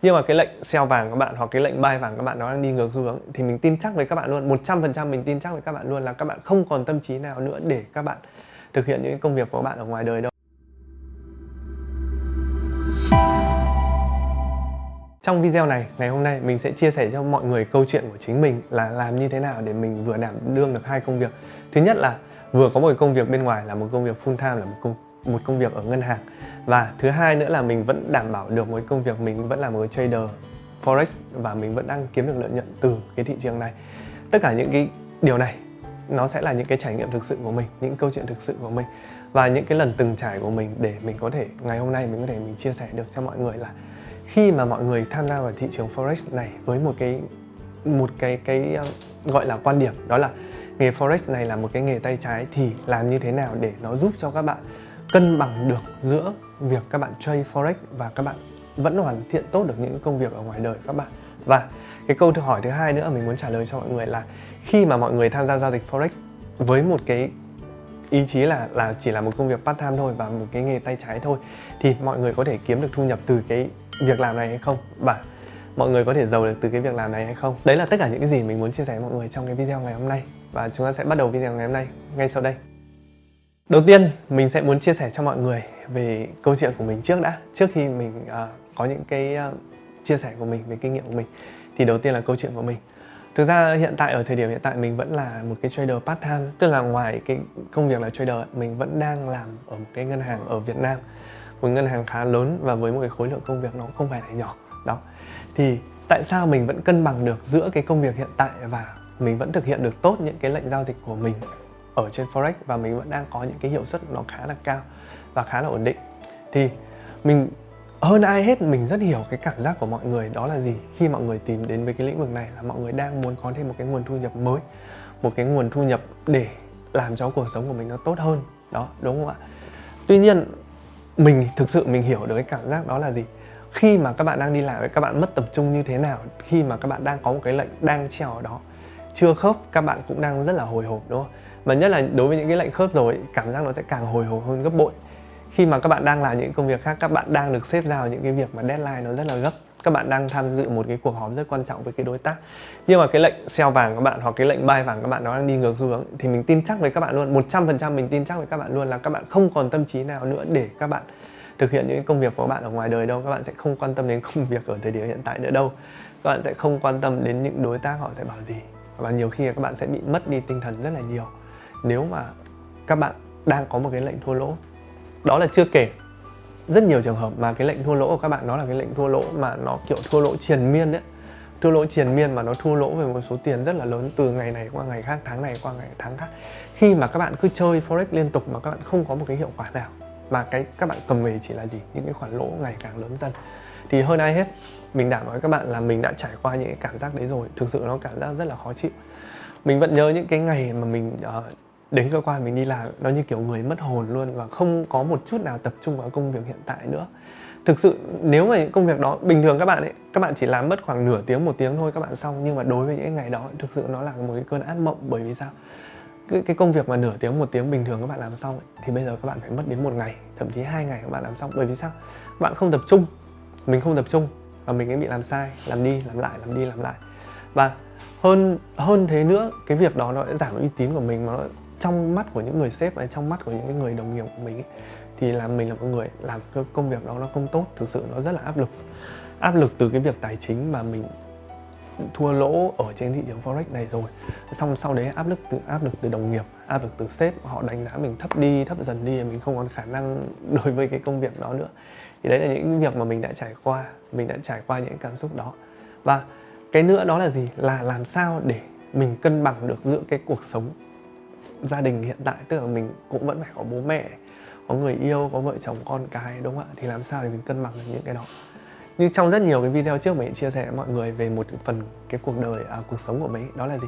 Nhưng mà cái lệnh sell vàng các bạn hoặc cái lệnh buy vàng các bạn nó đang đi ngược xu hướng thì mình tin chắc với các bạn luôn, 100% mình tin chắc với các bạn luôn là các bạn không còn tâm trí nào nữa để các bạn thực hiện những công việc của bạn ở ngoài đời đâu. Trong video này, ngày hôm nay mình sẽ chia sẻ cho mọi người câu chuyện của chính mình là làm như thế nào để mình vừa đảm đương được hai công việc. Thứ nhất là vừa có một công việc bên ngoài là một công việc full time, là một công việc ở ngân hàng. Và thứ hai nữa là mình vẫn đảm bảo được một công việc, mình vẫn là một trader Forex và mình vẫn đang kiếm được lợi nhuận từ cái thị trường này. Tất cả những cái điều này nó sẽ là những cái trải nghiệm thực sự của mình, những câu chuyện thực sự của mình và những cái lần từng trải của mình để mình có thể ngày hôm nay mình chia sẻ được cho mọi người là khi mà mọi người tham gia vào thị trường Forex này với một cái gọi là quan điểm, đó là nghề Forex này là một cái nghề tay trái, thì làm như thế nào để nó giúp cho các bạn cân bằng được giữa việc các bạn trade Forex và các bạn vẫn hoàn thiện tốt được những công việc ở ngoài đời các bạn. Và cái câu hỏi thứ hai nữa mình muốn trả lời cho mọi người là khi mà mọi người tham gia giao dịch Forex với một cái ý chí là chỉ là một công việc part time thôi và một cái nghề tay trái thôi, thì mọi người có thể kiếm được thu nhập từ cái việc làm này hay không, và mọi người có thể giàu được từ cái việc làm này hay không. Đấy là tất cả những cái gì mình muốn chia sẻ với mọi người trong cái video ngày hôm nay, và chúng ta sẽ bắt đầu video ngày hôm nay ngay sau đây. Đầu tiên mình sẽ muốn chia sẻ cho mọi người về câu chuyện của mình trước khi mình có những cái chia sẻ của mình về kinh nghiệm của mình. Thì đầu tiên là câu chuyện của mình. Thực ra hiện tại ở thời điểm hiện tại mình vẫn là một cái trader part time, tức là ngoài cái công việc là trader mình vẫn đang làm ở một cái ngân hàng ở Việt Nam, một ngân hàng khá lớn và với một cái khối lượng công việc nó không phải là nhỏ. Đó. Thì tại sao mình vẫn cân bằng được giữa cái công việc hiện tại và mình vẫn thực hiện được tốt những cái lệnh giao dịch của mình ở trên Forex và mình vẫn đang có những cái hiệu suất nó khá là cao và khá là ổn định. Thì mình hơn ai hết mình rất hiểu cái cảm giác của mọi người, đó là gì? Khi mọi người tìm đến với cái lĩnh vực này là mọi người đang muốn có thêm một cái nguồn thu nhập mới, một cái nguồn thu nhập để làm cho cuộc sống của mình nó tốt hơn. Đó, đúng không ạ? Tuy nhiên mình thực sự mình hiểu được cái cảm giác đó là gì? Khi mà các bạn đang đi làm, các bạn mất tập trung như thế nào khi mà các bạn đang có một cái lệnh đang treo ở đó, chưa khớp các bạn cũng đang rất là hồi hộp, đúng không? Và nhất là đối với những cái lệnh khớp rồi, cảm giác nó sẽ càng hồi hộp hơn gấp bội. Khi mà các bạn đang làm những công việc khác, các bạn đang được sếp giao những cái việc mà deadline nó rất là gấp, các bạn đang tham dự một cái cuộc họp rất quan trọng với cái đối tác, nhưng mà cái lệnh sell vàng các bạn hoặc cái lệnh buy vàng các bạn nó đang đi ngược xu hướng, thì mình tin chắc với các bạn luôn, 100% mình tin chắc với các bạn luôn là các bạn không còn tâm trí nào nữa để các bạn thực hiện những công việc của các bạn ở ngoài đời đâu. Các bạn sẽ không quan tâm đến công việc ở thời điểm hiện tại nữa đâu. Các bạn sẽ không quan tâm đến những đối tác họ sẽ bảo gì, và nhiều khi các bạn sẽ bị mất đi tinh thần rất là nhiều nếu mà các bạn đang có một cái lệnh thua lỗ. Đó là chưa kể rất nhiều trường hợp mà cái lệnh thua lỗ của các bạn nó là cái lệnh thua lỗ mà nó kiểu thua lỗ triền miên đấy. Thua lỗ triền miên mà nó thua lỗ về một số tiền rất là lớn, từ ngày này qua ngày khác, tháng này qua ngày tháng khác. Khi mà các bạn cứ chơi Forex liên tục mà các bạn không có một cái hiệu quả nào, mà cái các bạn cầm về chỉ là gì? Những cái khoản lỗ ngày càng lớn dần. Thì hơn ai hết, mình đảm bảo với các bạn là mình đã trải qua những cái cảm giác đấy rồi. Thực sự nó cảm giác rất là khó chịu. Mình vẫn nhớ những cái ngày mà mình đến cơ quan mình đi làm, nó như kiểu người mất hồn luôn và không có một chút nào tập trung vào công việc hiện tại nữa. Thực sự nếu mà những công việc đó bình thường các bạn chỉ làm mất khoảng nửa tiếng, 1 tiếng thôi các bạn xong, nhưng mà đối với những ngày đó thực sự nó là một cái cơn ác mộng. Bởi vì sao? Cái công việc mà nửa tiếng, 1 tiếng bình thường các bạn làm xong thì bây giờ các bạn phải mất đến 1 ngày, thậm chí 2 ngày các bạn làm xong. Bởi vì sao? Bạn không tập trung, mình không tập trung và mình ấy bị làm sai, làm đi làm lại, làm đi làm lại. Và hơn thế nữa, cái việc đó nó sẽ giảm uy tín của mình, mà nó trong mắt của những người sếp và trong mắt của những người đồng nghiệp của mình ấy, thì là mình là một người làm công việc đó nó không tốt. Thực sự nó rất là áp lực từ cái việc tài chính mà mình thua lỗ ở trên thị trường Forex này rồi, xong sau đấy áp lực từ đồng nghiệp, áp lực từ sếp, họ đánh giá mình thấp dần đi, mình không còn khả năng đối với cái công việc đó nữa. Thì đấy là những việc mà mình đã trải qua những cảm xúc đó. Và cái nữa đó là gì? Là làm sao để mình cân bằng được giữa cái cuộc sống gia đình hiện tại, tức là mình cũng vẫn phải có bố mẹ, có người yêu, có vợ chồng, con cái, đúng không ạ? Thì làm sao để mình cân bằng được những cái đó? Như trong rất nhiều cái video trước mình chia sẻ với mọi người về một phần cái cuộc sống của mình, đó là gì?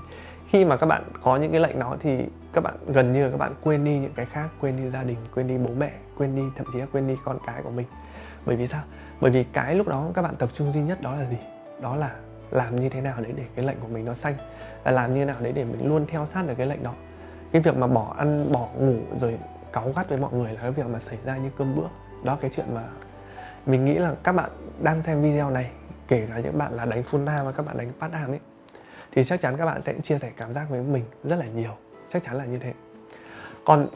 Khi mà các bạn có những cái lệnh đó thì các bạn gần như là các bạn quên đi những cái khác, quên đi gia đình, quên đi bố mẹ, quên đi thậm chí là quên đi con cái của mình. Bởi vì sao? Bởi vì cái lúc đó các bạn tập trung duy nhất đó là gì? Đó là làm như thế nào đấy để cái lệnh của mình nó xanh, là làm như thế nào đấy để mình luôn theo sát được cái lệnh đó. Cái việc mà bỏ ăn, bỏ ngủ rồi cáu gắt với mọi người là cái việc mà xảy ra như cơm bữa. Đó, cái chuyện mà mình nghĩ là các bạn đang xem video này kể cả những bạn là đánh full time và các bạn đánh part time ấy, thì chắc chắn các bạn sẽ chia sẻ cảm giác với mình rất là nhiều, chắc chắn là như thế. Còn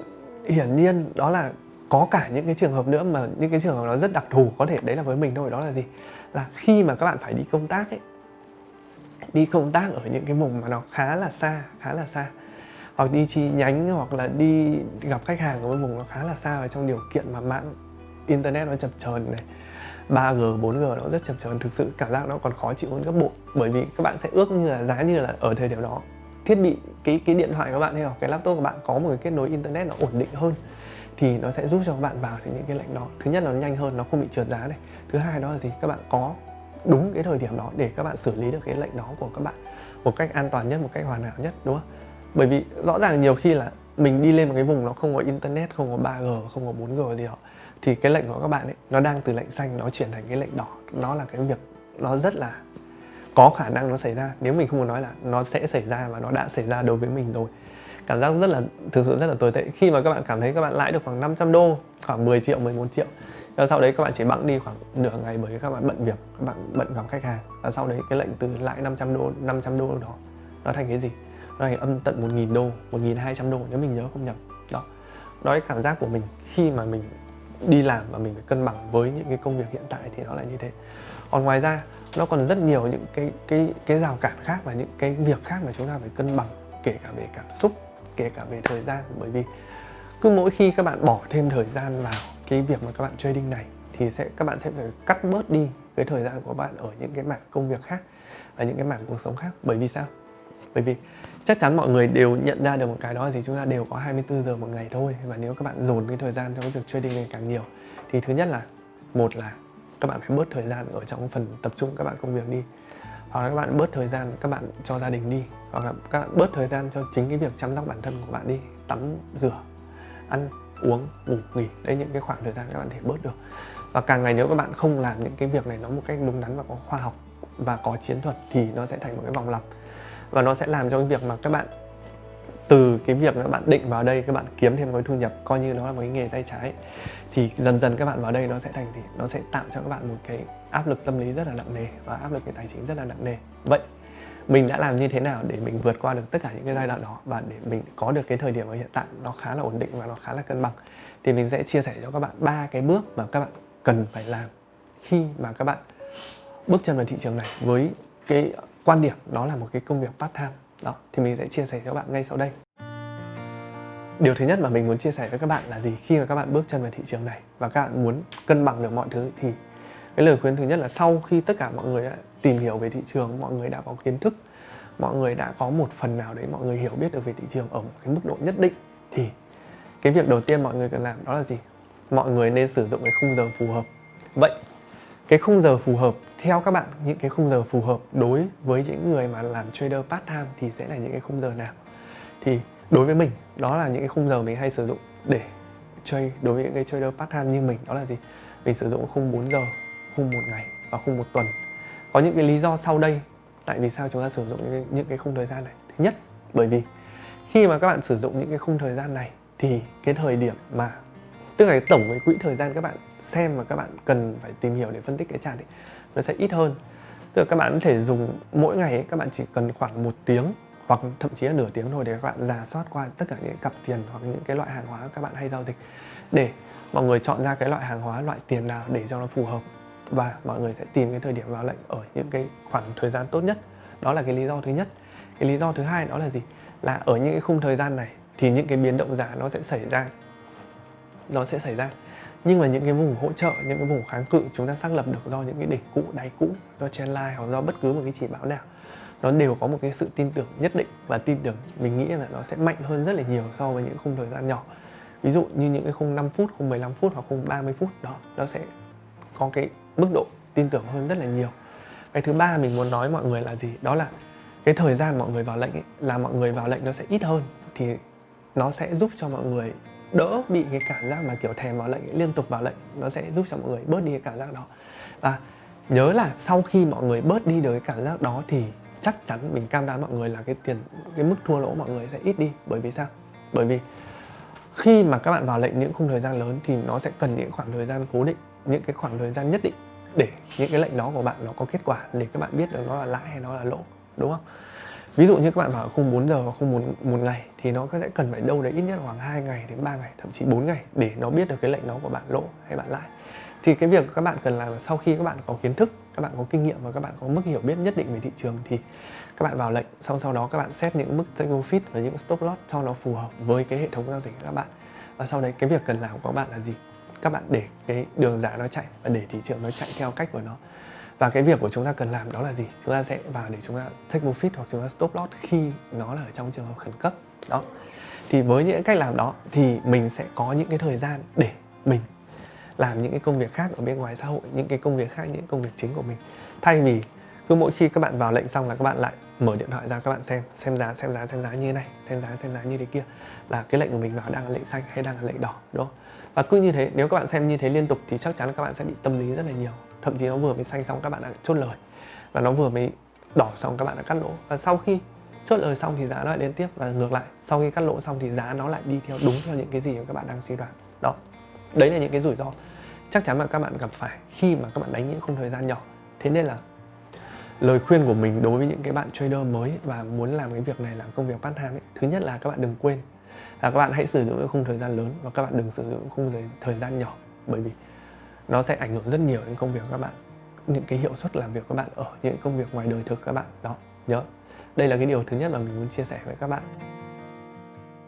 hiển nhiên đó là có cả những cái trường hợp nữa, mà những cái trường hợp nó rất đặc thù, có thể đấy là với mình thôi. Đó là gì? Là khi mà các bạn phải đi công tác ấy, đi công tác ở những cái vùng mà nó khá là xa, hoặc đi chi nhánh, hoặc là đi gặp khách hàng ở một vùng nó khá là xa, và trong điều kiện mà mạng internet nó chập chờn này, 3G, 4G nó rất chập chờn, thực sự cảm giác nó còn khó chịu hơn gấp bội. Bởi vì các bạn sẽ ước như là giá như là ở thời điểm đó thiết bị, cái điện thoại của bạn hay là cái laptop của bạn có một cái kết nối internet nó ổn định hơn, thì nó sẽ giúp cho các bạn vào thì những cái lệnh đó. Thứ nhất là nó nhanh hơn, nó không bị trượt giá này. Thứ hai đó là gì? Các bạn có đúng cái thời điểm đó để các bạn xử lý được cái lệnh đó của các bạn một cách an toàn nhất, một cách hoàn hảo nhất, đúng không? Bởi vì rõ ràng nhiều khi là mình đi lên một cái vùng nó không có internet, không có 3G, không có 4G gì đó, thì cái lệnh của các bạn ấy nó đang từ lệnh xanh nó chuyển thành cái lệnh đỏ. Nó là cái việc nó rất là có khả năng nó xảy ra, nếu mình không muốn nói là nó sẽ xảy ra, và nó đã xảy ra đối với mình rồi. Cảm giác rất là, thực sự rất là tồi tệ khi mà các bạn cảm thấy các bạn lãi được khoảng 500 đô, khoảng 10 triệu, 11 triệu. Và sau đấy các bạn chỉ bẵng đi khoảng nửa ngày bởi vì các bạn bận việc, các bạn bận gặp khách hàng. Và sau đấy cái lệnh từ lãi 500 đô đó nó thành cái gì? Nó thành âm tận 1.000 đô, 1.200 đô nếu mình nhớ không nhầm. Đó là cái cảm giác của mình khi mà mình đi làm và mình phải cân bằng với những cái công việc hiện tại, thì nó là như thế. Còn ngoài ra nó còn rất nhiều những cái rào cản khác và những cái việc khác mà chúng ta phải cân bằng, kể cả về cảm xúc, kể cả về thời gian. Bởi vì cứ mỗi khi các bạn bỏ thêm thời gian vào cái việc mà các bạn trading này, thì các bạn sẽ phải cắt bớt đi cái thời gian của bạn ở những cái mảng công việc khác và những cái mảng cuộc sống khác. Bởi vì sao? Bởi vì chắc chắn mọi người đều nhận ra được một cái đó là gì? Chúng ta đều có 24 giờ một ngày thôi, và nếu các bạn dồn cái thời gian cho cái việc trading này càng nhiều, thì thứ nhất là, một là các bạn phải bớt thời gian ở trong phần tập trung các bạn công việc đi, hoặc là các bạn bớt thời gian các bạn cho gia đình đi, hoặc là các bạn bớt thời gian cho chính cái việc chăm sóc bản thân của bạn đi, tắm rửa, ăn uống, ngủ nghỉ. Đấy, những cái khoảng thời gian các bạn thể bớt được. Và càng ngày nếu các bạn không làm những cái việc này nó một cách đúng đắn và có khoa học và có chiến thuật, thì nó sẽ thành một cái vòng lặp, và nó sẽ làm cho cái việc mà các bạn, từ cái việc các bạn định vào đây các bạn kiếm thêm một cái thu nhập coi như nó là một cái nghề tay trái, thì dần dần các bạn vào đây nó sẽ thành gì? Nó sẽ tạo cho các bạn một cái áp lực tâm lý rất là nặng nề và áp lực về tài chính rất là nặng nề. Vậy mình đã làm như thế nào để mình vượt qua được tất cả những cái giai đoạn đó, và để mình có được cái thời điểm ở hiện tại nó khá là ổn định và nó khá là cân bằng, thì mình sẽ chia sẻ cho các bạn 3 cái bước mà các bạn cần phải làm khi mà các bạn bước chân vào thị trường này, với cái quan điểm đó là một cái công việc part time. Đó, thì mình sẽ chia sẻ cho các bạn ngay sau đây. Điều thứ nhất mà mình muốn chia sẻ với các bạn là gì? Khi mà các bạn bước chân vào thị trường này và các bạn muốn cân bằng được mọi thứ, thì cái lời khuyên thứ nhất là sau khi tất cả mọi người đã tìm hiểu về thị trường, mọi người đã có kiến thức, mọi người đã có một phần nào đấy mọi người hiểu biết được về thị trường ở một cái mức độ nhất định, thì cái việc đầu tiên mọi người cần làm đó là gì? Mọi người nên sử dụng cái khung giờ phù hợp. Vậy cái khung giờ phù hợp theo các bạn, những cái khung giờ phù hợp đối với những người mà làm trader part time thì sẽ là những cái khung giờ nào? Thì đối với mình, đó là những cái khung giờ mình hay sử dụng để trade đối với những cái trader part time như mình, đó là gì? Mình sử dụng khung 4 giờ, khung 1 ngày và khung 1 tuần. Có những cái lý do sau đây tại vì sao chúng ta sử dụng những cái khung thời gian này. Thứ nhất, bởi vì khi mà các bạn sử dụng những cái khung thời gian này thì cái thời điểm mà, tức là cái tổng cái quỹ thời gian các bạn xem và các bạn cần phải tìm hiểu để phân tích cái chart ấy, nó sẽ ít hơn. Tức là các bạn có thể dùng mỗi ngày ấy, các bạn chỉ cần khoảng 1 tiếng hoặc thậm chí là nửa tiếng thôi để các bạn rà soát qua tất cả những cặp tiền hoặc những cái loại hàng hóa các bạn hay giao dịch, để mọi người chọn ra cái loại hàng hóa, loại tiền nào để cho nó phù hợp, và mọi người sẽ tìm cái thời điểm vào lệnh ở những cái khoảng thời gian tốt nhất. Đó là cái lý do thứ nhất. Cái lý do thứ hai đó là gì? Là ở những cái khung thời gian này thì những cái biến động giá nó sẽ xảy ra. Nhưng mà những cái vùng hỗ trợ, những cái vùng kháng cự chúng ta xác lập được do những cái đỉnh cũ, đáy cũ, do trendline hoặc do bất cứ một cái chỉ báo nào, nó đều có một cái sự tin tưởng nhất định, và tin tưởng mình nghĩ là nó sẽ mạnh hơn rất là nhiều so với những khung thời gian nhỏ. Ví dụ như những cái khung 5 phút, khung 15 phút hoặc khung 30 phút đó, nó sẽ có cái mức độ tin tưởng hơn rất là nhiều. Cái thứ ba mình muốn nói mọi người là gì? Đó là cái thời gian mọi người vào lệnh ấy, là mọi người vào lệnh nó sẽ ít hơn, thì nó sẽ giúp cho mọi người đỡ bị cái cảm giác mà kiểu thèm vào lệnh ấy, liên tục vào lệnh. Nó sẽ giúp cho mọi người bớt đi cái cảm giác đó. Và nhớ là sau khi mọi người bớt đi được cái cảm giác đó thì chắc chắn mình cam đoan mọi người là cái mức thua lỗ mọi người sẽ ít đi. Bởi vì sao? Bởi vì khi mà các bạn vào lệnh những khung thời gian lớn thì nó sẽ cần những khoảng thời gian cố định, những cái khoảng thời gian nhất định để những cái lệnh đó của bạn nó có kết quả, để các bạn biết được nó là lãi hay nó là lỗ, đúng không? Ví dụ như các bạn vào khung 4 giờ và khung một ngày thì nó sẽ cần phải đâu đấy ít nhất khoảng 2 ngày đến 3 ngày, thậm chí 4 ngày để nó biết được cái lệnh đó của bạn lỗ hay bạn lãi. Thì cái việc các bạn cần làm là sau khi các bạn có kiến thức, các bạn có kinh nghiệm và các bạn có mức hiểu biết nhất định về thị trường thì các bạn vào lệnh, sau đó các bạn set những mức take profit và những stop loss cho nó phù hợp với cái hệ thống giao dịch của các bạn. Và sau đấy cái việc cần làm của các bạn là gì? Các bạn để cái đường giá nó chạy và để thị trường nó chạy theo cách của nó. Và cái việc của chúng ta cần làm đó là gì? Chúng ta sẽ vào để chúng ta take profit hoặc chúng ta stop loss khi nó là ở trong trường hợp khẩn cấp. Đó. Thì với những cách làm đó thì mình sẽ có những cái thời gian để mình làm những cái công việc khác ở bên ngoài xã hội, những cái công việc khác, những công việc chính của mình. Thay vì cứ mỗi khi các bạn vào lệnh xong là các bạn lại mở điện thoại ra các bạn xem giá như thế này, xem giá như thế kia, là cái lệnh của mình vào đang là lệnh xanh hay đang là lệnh đỏ, đúng không? Và cứ như thế, nếu các bạn xem như thế liên tục thì chắc chắn là các bạn sẽ bị tâm lý rất là nhiều. Thậm chí nó vừa mới xanh xong các bạn đã chốt lời, và nó vừa mới đỏ xong các bạn đã cắt lỗ, và sau khi chốt lời xong thì giá nó lại lên tiếp, và ngược lại, sau khi cắt lỗ xong thì giá nó lại đi theo đúng theo những cái gì mà các bạn đang suy đoán. Đó, đấy là những cái rủi ro chắc chắn mà các bạn gặp phải khi mà các bạn đánh những khung thời gian nhỏ. Thế nên là lời khuyên của mình đối với những cái bạn trader mới và muốn làm cái việc này làm công việc part time ấy, thứ nhất là các bạn đừng quên là các bạn hãy sử dụng những khung thời gian lớn và các bạn đừng sử dụng khung thời gian nhỏ, bởi vì nó sẽ ảnh hưởng rất nhiều đến công việc của các bạn, những cái hiệu suất làm việc của các bạn ở những công việc ngoài đời thực các bạn. Đó, nhớ, đây là cái điều thứ nhất mà mình muốn chia sẻ với các bạn.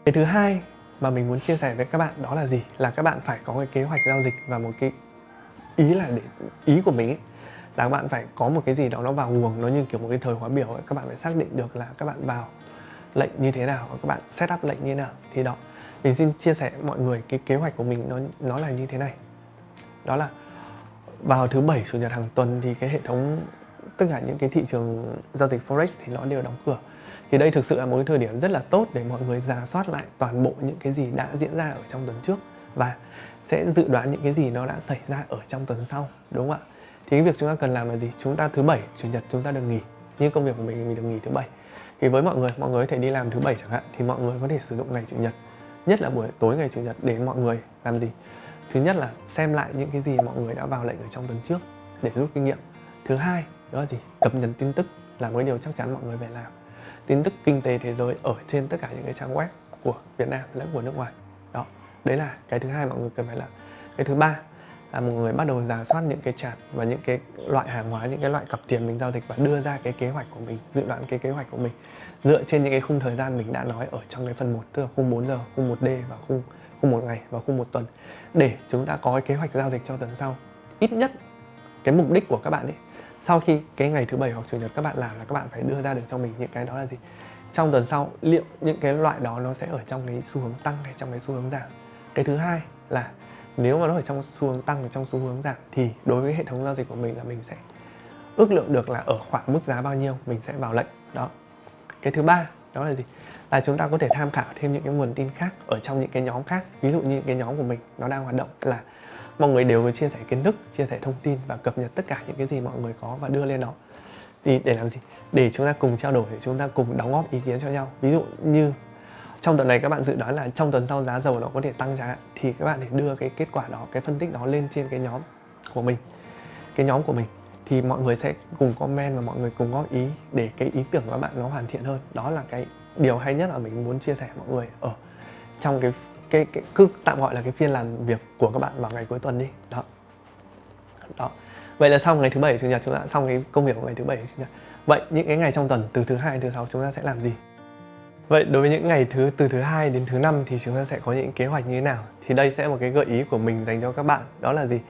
Cái thứ hai mà mình muốn chia sẻ với các bạn đó là gì? Là các bạn phải có cái kế hoạch giao dịch và một cái ý của mình ấy, là các bạn phải có một cái gì đó nó vào guồng, nó như kiểu một cái thời khóa biểu ấy. Các bạn phải xác định được là các bạn vào lệnh như thế nào và các bạn set up lệnh như thế nào. Thì đó, mình xin chia sẻ với mọi người cái kế hoạch của mình nó là như thế này. Đó là vào thứ Bảy, Chủ nhật hàng tuần thì cái hệ thống tất cả những cái thị trường giao dịch Forex thì nó đều đóng cửa. Thì đây thực sự là một cái thời điểm rất là tốt để mọi người rà soát lại toàn bộ những cái gì đã diễn ra ở trong tuần trước và sẽ dự đoán những cái gì nó đã xảy ra ở trong tuần sau, đúng không ạ? Thì cái việc chúng ta cần làm là gì? Chúng ta thứ Bảy, Chủ nhật chúng ta được nghỉ. Như công việc của mình được nghỉ thứ Bảy. Thì với mọi người có thể đi làm thứ Bảy chẳng hạn, thì mọi người có thể sử dụng ngày Chủ nhật, nhất là buổi tối ngày Chủ nhật để mọi người làm gì? Thứ nhất là xem lại những cái gì mọi người đã vào lệnh ở trong tuần trước để rút kinh nghiệm. Thứ hai đó là gì? Cập nhật tin tức là một điều chắc chắn mọi người phải làm. Tin tức kinh tế thế giới ở trên tất cả những cái trang web của Việt Nam lẫn của nước ngoài. Đó, đấy là cái thứ hai mọi người cần phải làm. Cái thứ ba là mọi người bắt đầu rà soát những cái chart và những cái loại hàng hóa, những cái loại cặp tiền mình giao dịch và đưa ra cái kế hoạch của mình, dự đoán cái kế hoạch của mình dựa trên những cái khung thời gian mình đã nói ở trong cái phần 1, tức là khung 4 giờ, khung 1D và khung 1 ngày và khung 1 tuần, để chúng ta có cái kế hoạch giao dịch cho tuần sau. Ít nhất cái mục đích của các bạn ấy, sau khi cái ngày thứ Bảy hoặc Chủ nhật các bạn làm là các bạn phải đưa ra được cho mình những cái đó là gì? Trong tuần sau liệu những cái loại đó nó sẽ ở trong cái xu hướng tăng hay trong cái xu hướng giảm? Cái thứ hai là nếu mà nó ở trong xu hướng tăng, trong xu hướng giảm thì đối với hệ thống giao dịch của mình là mình sẽ ước lượng được là ở khoảng mức giá bao nhiêu mình sẽ vào lệnh. Đó. Cái thứ ba đó là gì? Là chúng ta có thể tham khảo thêm những cái nguồn tin khác ở trong những cái nhóm khác. Ví dụ như cái nhóm của mình nó đang hoạt động là mọi người đều có chia sẻ kiến thức, chia sẻ thông tin và cập nhật tất cả những cái gì mọi người có và đưa lên đó. Thì để làm gì? Để chúng ta cùng trao đổi, để chúng ta cùng đóng góp ý kiến cho nhau. Ví dụ như trong tuần này các bạn dự đoán là trong tuần sau giá dầu nó có thể tăng chẳng hạn, thì các bạn thể đưa cái kết quả đó, cái phân tích đó lên trên cái nhóm của mình. Cái nhóm của mình thì mọi người sẽ cùng comment và mọi người cùng góp ý để cái ý tưởng của các bạn nó hoàn thiện hơn. Đó là cái điều hay nhất mà mình muốn chia sẻ mọi người ở trong cái cứ tạm gọi là cái phiên làm việc của các bạn vào ngày cuối tuần đi. Đó. Vậy là xong ngày thứ Bảy, Chủ nhật chúng ta đã xong cái công việc của ngày thứ Bảy, Chủ nhật. Vậy những cái ngày trong tuần từ thứ Hai đến thứ Sáu chúng ta sẽ làm gì? Vậy đối với những ngày từ thứ Hai đến thứ Năm thì chúng ta sẽ có những kế hoạch như thế nào? Thì đây sẽ là một cái gợi ý của mình dành cho các bạn. Đó là gì?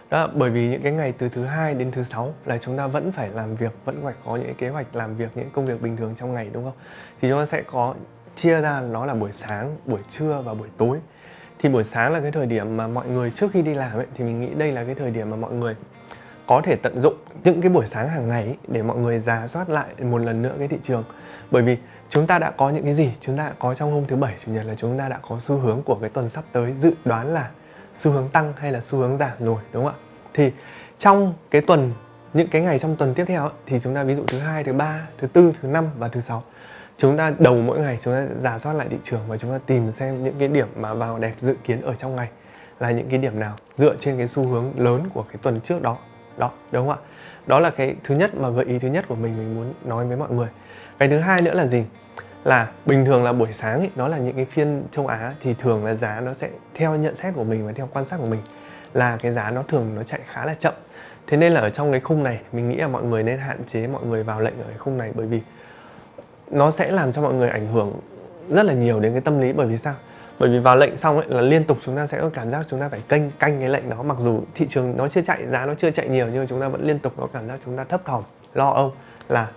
Đó là bởi vì những cái ngày từ thứ Hai đến thứ Sáu là chúng ta vẫn phải làm việc, vẫn phải có những kế hoạch làm việc, những công việc bình thường trong ngày, đúng không? Thì chúng ta sẽ có chia ra nó là buổi sáng, buổi trưa và buổi tối. Thì buổi sáng là cái thời điểm mà mọi người trước khi đi làm ấy, thì mình nghĩ đây là cái thời điểm mà mọi người có thể tận dụng những cái buổi sáng hàng ngày ấy, để mọi người rà soát lại một lần nữa cái thị trường. Bởi vì chúng ta đã có những cái gì? Chúng ta đã có trong hôm thứ Bảy, Chủ nhật là chúng ta đã có xu hướng của cái tuần sắp tới, dự đoán là xu hướng tăng hay là xu hướng giảm rồi, đúng không ạ? Thì trong cái tuần, những cái ngày trong tuần tiếp theo ấy, thì chúng ta ví dụ thứ Hai, thứ Ba, thứ Tư, thứ Năm và thứ Sáu, chúng ta đầu mỗi ngày chúng ta rà soát lại thị trường và chúng ta tìm xem những cái điểm mà vào đẹp dự kiến ở trong ngày là những cái điểm nào dựa trên cái xu hướng lớn của cái tuần trước đó. Đó, đúng không ạ? Đó là cái thứ nhất mà gợi ý thứ nhất của mình muốn nói với mọi người. Cái thứ hai nữa là gì? Là bình thường là buổi sáng ấy, nó là những cái phiên châu Á thì thường là giá nó sẽ theo nhận xét của mình và theo quan sát của mình là cái giá nó thường nó chạy khá là chậm. Thế nên là ở trong cái khung này mình nghĩ là mọi người nên hạn chế mọi người vào lệnh ở cái khung này, bởi vì nó sẽ làm cho mọi người ảnh hưởng rất là nhiều đến cái tâm lý. Bởi vì sao? Bởi vì vào lệnh xong ấy là liên tục chúng ta sẽ có cảm giác chúng ta phải canh cái lệnh đó, mặc dù thị trường nó chưa chạy, giá nó chưa chạy nhiều, nhưng mà chúng ta vẫn liên tục có cảm giác chúng ta thấp thỏm, lo âu là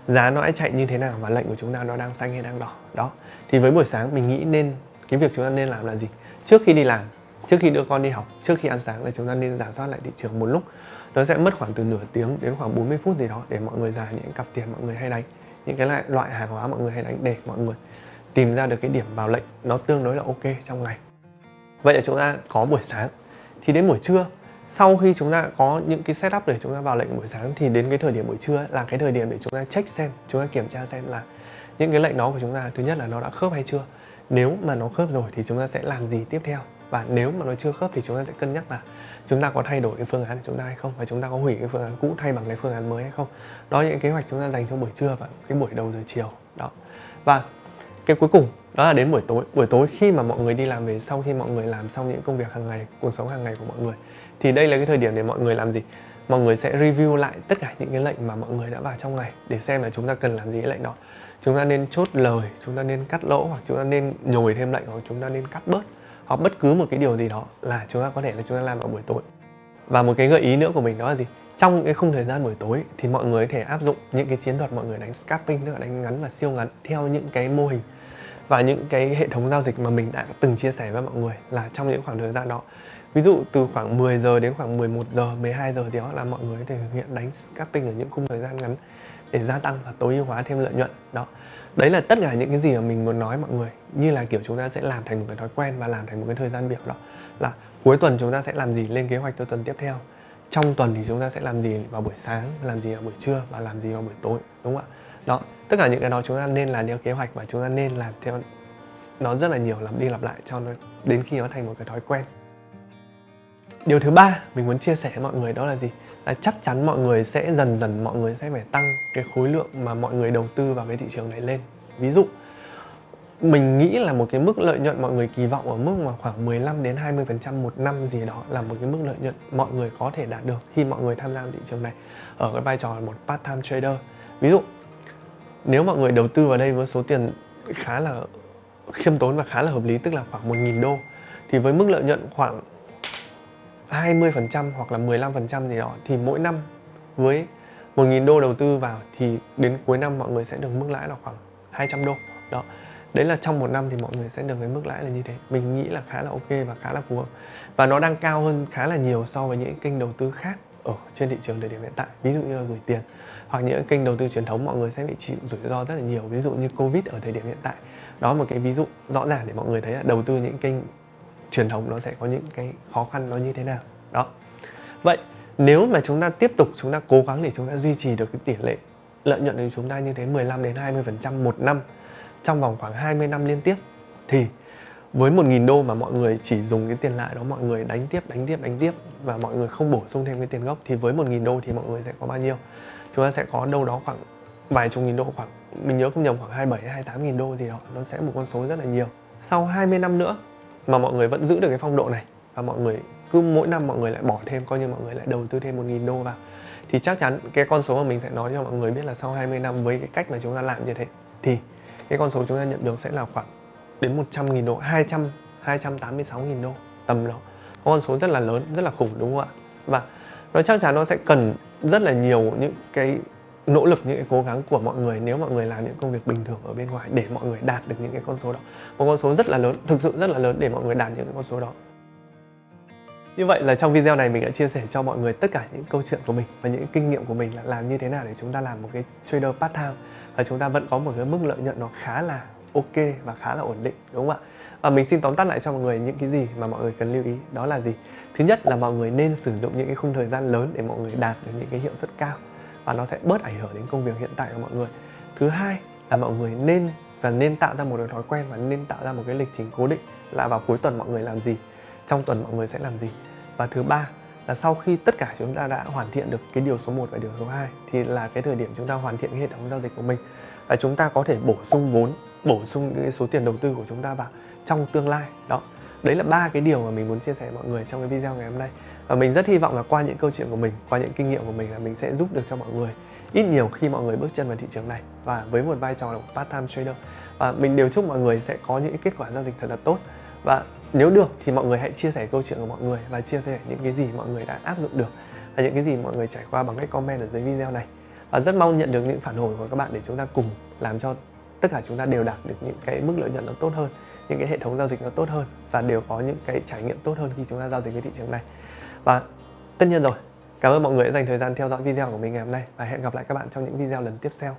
giá nó sẽ chạy như thế nào và lệnh của chúng ta nó đang xanh hay đang đỏ. Đó. Thì với buổi sáng mình nghĩ nên cái việc chúng ta nên làm là gì? Trước khi đi làm, trước khi đưa con đi học, trước khi ăn sáng là chúng ta nên rà soát lại thị trường một lúc. Nó sẽ mất khoảng từ nửa tiếng đến khoảng 40 phút gì đó để mọi người rà những cặp tiền mọi người hay đánh, những cái loại hàng hóa mọi người hay đánh, để mọi người tìm ra được cái điểm vào lệnh nó tương đối là ok trong ngày. Vậy là chúng ta có buổi sáng. Thì đến buổi trưa, sau khi chúng ta có những cái setup để chúng ta vào lệnh buổi sáng, thì đến cái thời điểm buổi trưa là cái thời điểm để chúng ta check xem, chúng ta kiểm tra xem là những cái lệnh đó của chúng ta, thứ nhất là nó đã khớp hay chưa. Nếu mà nó khớp rồi thì chúng ta sẽ làm gì tiếp theo, và nếu mà nó chưa khớp thì chúng ta sẽ cân nhắc là chúng ta có thay đổi cái phương án của chúng ta hay không, và chúng ta có hủy cái phương án cũ thay bằng cái phương án mới hay không. Đó là những kế hoạch chúng ta dành cho buổi trưa và cái buổi đầu giờ chiều. Đó. Và cái cuối cùng đó là đến buổi tối. Buổi tối khi mà mọi người đi làm về, sau khi mọi người làm xong những công việc hàng ngày, cuộc sống hàng ngày của mọi người, thì đây là cái thời điểm để mọi người làm gì? Mọi người sẽ review lại tất cả những cái lệnh mà mọi người đã vào trong ngày để xem là chúng ta cần làm gì cái lệnh đó. Chúng ta nên chốt lời, chúng ta nên cắt lỗ, hoặc chúng ta nên nhồi thêm lệnh, hoặc chúng ta nên cắt bớt, hoặc bất cứ một cái điều gì đó là chúng ta có thể là chúng ta làm vào buổi tối. Và một cái gợi ý nữa của mình đó là gì? Trong những cái khung thời gian buổi tối thì mọi người có thể áp dụng những cái chiến thuật mọi người đánh scalping, tức là đánh ngắn và siêu ngắn, theo những cái mô hình và những cái hệ thống giao dịch mà mình đã từng chia sẻ với mọi người là trong những khoảng thời gian đó. Ví dụ từ khoảng 10 giờ đến khoảng 11 giờ, 12 giờ thì đó là mọi người có thể thực hiện đánh scalping ở những khung thời gian ngắn để gia tăng và tối ưu hóa thêm lợi nhuận. Đó. Đấy là tất cả những cái gì mà mình muốn nói mọi người, như là kiểu chúng ta sẽ làm thành một cái thói quen và làm thành một cái thời gian biểu, đó là cuối tuần chúng ta sẽ làm gì, lên kế hoạch cho tuần tiếp theo. Trong tuần thì chúng ta sẽ làm gì vào buổi sáng, làm gì vào buổi trưa và làm gì vào buổi tối, đúng không ạ? Đó, tất cả những cái đó chúng ta nên làm theo kế hoạch và chúng ta nên làm theo nó rất là nhiều, lặp đi lặp lại cho nó đến khi nó thành một cái thói quen. Điều thứ ba mình muốn chia sẻ với mọi người đó là gì? Là chắc chắn mọi người sẽ dần mọi người sẽ phải tăng cái khối lượng mà mọi người đầu tư vào cái thị trường này lên. Ví dụ mình nghĩ là một cái mức lợi nhuận mọi người kỳ vọng ở mức mà khoảng 15 đến 20% một năm gì đó là một cái mức lợi nhuận mọi người có thể đạt được khi mọi người tham gia vào thị trường này ở cái vai trò là một part-time trader. Ví dụ nếu mọi người đầu tư vào đây với số tiền khá là khiêm tốn và khá là hợp lý, tức là khoảng 1.000 đô, thì với mức lợi nhuận khoảng 20% hoặc là 15% gì đó, thì mỗi năm với 1.000 đô đầu tư vào thì đến cuối năm mọi người sẽ được mức lãi là khoảng 200 đô. Đó. Đấy là trong một năm thì mọi người sẽ được cái mức lãi là như thế. Mình nghĩ là khá là ok và khá là phù hợp. Và nó đang cao hơn khá là nhiều so với những kênh đầu tư khác ở trên thị trường thời điểm hiện tại. Ví dụ như là gửi tiền, hoặc những kênh đầu tư truyền thống mọi người sẽ bị chịu rủi ro rất là nhiều. Ví dụ như Covid ở thời điểm hiện tại. Đó là một cái ví dụ rõ ràng để mọi người thấy là đầu tư những kênh truyền thống nó sẽ có những cái khó khăn nó như thế nào. Đó. Vậy nếu mà chúng ta tiếp tục chúng ta cố gắng để chúng ta duy trì được cái tỷ lệ lợi nhuận của chúng ta như thế 15 đến 20% một năm trong vòng khoảng 20 năm liên tiếp, thì với 1.000 đô mà mọi người chỉ dùng cái tiền lãi đó mọi người đánh tiếp và mọi người không bổ sung thêm cái tiền gốc, thì với 1.000 đô thì mọi người sẽ có bao nhiêu? Chúng ta sẽ có đâu đó khoảng vài chục nghìn đô, khoảng mình nhớ không nhầm khoảng 27 28.000 đô gì đó. Nó sẽ một con số rất là nhiều. Sau 20 năm nữa mà mọi người vẫn giữ được cái phong độ này và mọi người cứ mỗi năm mọi người lại bỏ thêm, coi như mọi người lại đầu tư thêm 1.000 đô vào, thì chắc chắn cái con số mà mình sẽ nói cho mọi người biết là sau 20 năm với cái cách mà chúng ta làm như thế thì cái con số chúng ta nhận được sẽ là khoảng đến 100.000 đô, 286.000 đô tầm đó. Con số rất là lớn, rất là khủng, đúng không ạ? Và nó chắc chắn nó sẽ cần rất là nhiều những cái nỗ lực, những cái cố gắng của mọi người nếu mọi người làm những công việc bình thường ở bên ngoài để mọi người đạt được những cái con số đó. Một con số rất là lớn, thực sự rất là lớn để mọi người đạt những cái con số đó. Như vậy là trong video này mình đã chia sẻ cho mọi người tất cả những câu chuyện của mình và những kinh nghiệm của mình là làm như thế nào để chúng ta làm một cái trader part time và chúng ta vẫn có một cái mức lợi nhuận nó khá là ok và khá là ổn định, đúng không ạ? Và mình xin tóm tắt lại cho mọi người những cái gì mà mọi người cần lưu ý. Đó là gì? Thứ nhất là mọi người nên sử dụng những cái khung thời gian lớn để mọi người đạt được những cái hiệu suất cao và nó sẽ bớt ảnh hưởng đến công việc hiện tại của mọi người. Thứ hai là mọi người nên tạo ra một cái thói quen và nên tạo ra một cái lịch trình cố định là vào cuối tuần mọi người làm gì, trong tuần mọi người sẽ làm gì. Và thứ ba là sau khi tất cả chúng ta đã hoàn thiện được cái điều số 1 và điều số 2 thì là cái thời điểm chúng ta hoàn thiện cái hệ thống giao dịch của mình, và chúng ta có thể bổ sung vốn, bổ sung cái số tiền đầu tư của chúng ta vào trong tương lai. Đó, đấy là 3 cái điều mà mình muốn chia sẻ với mọi người trong cái video ngày hôm nay. Và mình rất hy vọng là qua những câu chuyện của mình, qua những kinh nghiệm của mình là mình sẽ giúp được cho mọi người ít nhiều khi mọi người bước chân vào thị trường này và với một vai trò là một part-time trader. Và mình đều chúc mọi người sẽ có những kết quả giao dịch thật là tốt. Và nếu được thì mọi người hãy chia sẻ câu chuyện của mọi người và chia sẻ những cái gì mọi người đã áp dụng được và những cái gì mọi người trải qua bằng cách comment ở dưới video này. Và rất mong nhận được những phản hồi của các bạn để chúng ta cùng làm cho tất cả chúng ta đều đạt được những cái mức lợi nhuận nó tốt hơn, những cái hệ thống giao dịch nó tốt hơn và đều có những cái trải nghiệm tốt hơn khi chúng ta giao dịch với thị trường này. Và tất nhiên rồi, cảm ơn mọi người đã dành thời gian theo dõi video của mình ngày hôm nay và hẹn gặp lại các bạn trong những video lần tiếp theo.